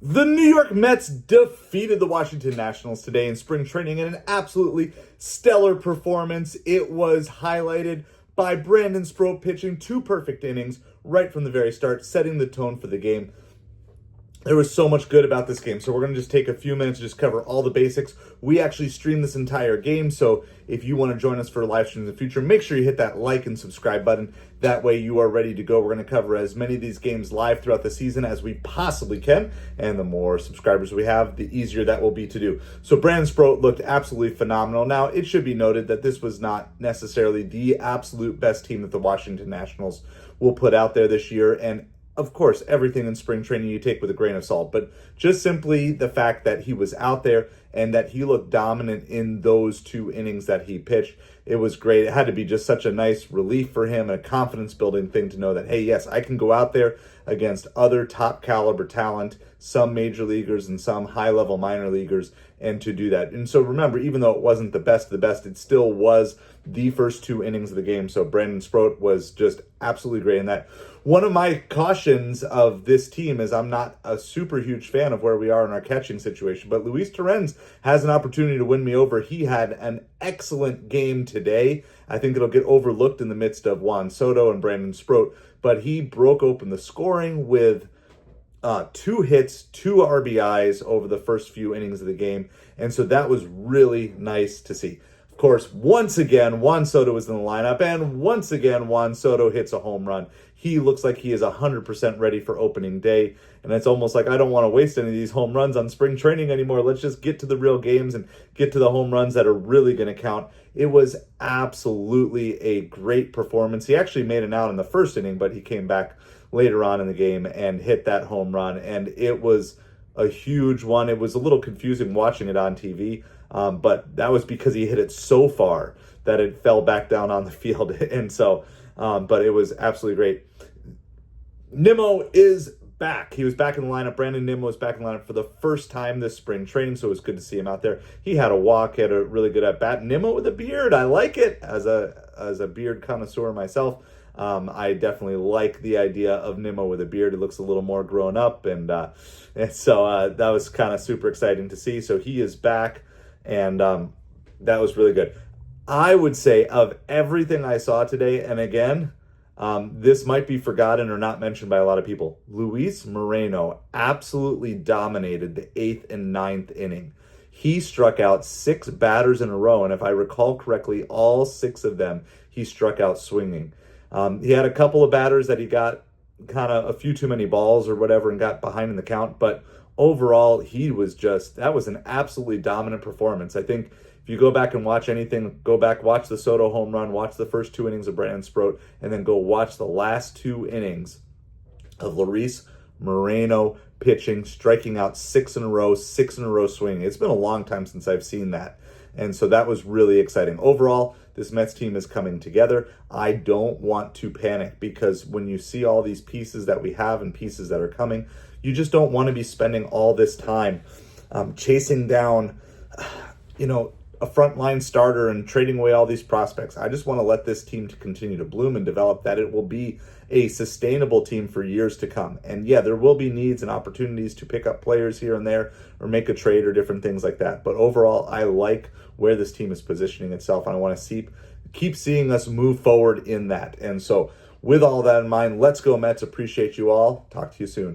The New York Mets defeated the Washington Nationals today in spring training in an absolutely stellar performance. It was highlighted by Brandon Sproat pitching 2 perfect innings right from the very start, setting the tone for the game. There was so much good about this game, so we're going to just take a few minutes to just cover all the basics. We actually streamed this entire game, so if you want to join us for live streams in the future, make sure you hit that like and subscribe button. That way you are ready to go. We're going to cover as many of these games live throughout the season as we possibly can, and the more subscribers we have, the easier that will be to do. So Brandon Sproat looked absolutely phenomenal. Now, it should be noted that this was not necessarily the absolute best team that the Washington Nationals will put out there this year, and of course, everything in spring training you take with a grain of salt, but just simply the fact that he was out there and that he looked dominant in those 2 innings that he pitched, it was great. It had to be just such a nice relief for him, a confidence-building thing to know that, hey, yes, I can go out there against other top-caliber talent, some major leaguers and some high-level minor leaguers, and to do that. And so remember, even though it wasn't the best of the best, it still was the first 2 innings of the game. So Brandon Sproat was just absolutely great in that. One of my cautions of this team is I'm not a super huge fan of where we are in our catching situation, but Luis Torrens has an opportunity to win me over. He had an excellent game today. I think it'll get overlooked in the midst of Juan Soto and Brandon Sproat, but he broke open the scoring with 2 hits, 2 RBIs over the first few innings of the game. And so that was really nice to see. Of course, once again, Juan Soto was in the lineup, and once again, Juan Soto hits a home run. He looks like he is 100% ready for opening day, and it's almost like I don't want to waste any of these home runs on spring training anymore. Let's just get to the real games and get to the home runs that are really going to count. It was absolutely a great performance. He actually made an out in the first inning, but he came back later on in the game and hit that home run, and it was a huge one. It was a little confusing watching it on TV, but that was because he hit it so far that it fell back down on the field. And so, but it was absolutely great. Nimmo is back. He was back in the lineup. Brandon Nimmo was back in the lineup for the first time this spring training, so it was good to see him out there. He had a walk, had a really good at-bat. Nimmo with a beard. I like it. As a beard connoisseur myself, I definitely like the idea of Nimmo with a beard. It looks a little more grown up, and so that was kind of super exciting to see. So he is back, and that was really good. I would say of everything I saw today, and again, this might be forgotten or not mentioned by a lot of people, Luis Moreno absolutely dominated the 8th and 9th inning. He struck out 6 batters in a row, and if I recall correctly, all 6 of them he struck out swinging. He had a couple of batters that he got kind of a few too many balls or whatever and got behind in the count, but overall, that was an absolutely dominant performance. I think if you go back and watch anything, go back, watch the Soto home run, watch the first 2 innings of Brandon Sproat, and then go watch the last 2 innings of Luis Moreno pitching, striking out 6 in a row swinging. It's been a long time since I've seen that. And so that was really exciting. Overall, this Mets team is coming together. I don't want to panic because when you see all these pieces that we have and pieces that are coming, you just don't want to be spending all this time chasing down, a frontline starter and trading away all these prospects. I just want to let this team to continue to bloom and develop, that it will be a sustainable team for years to come. And yeah, there will be needs and opportunities to pick up players here and there or make a trade or different things like that. But overall, I like where this team is positioning itself, and I want to keep seeing us move forward in that. And so with all that in mind, let's go Mets. Appreciate you all. Talk to you soon.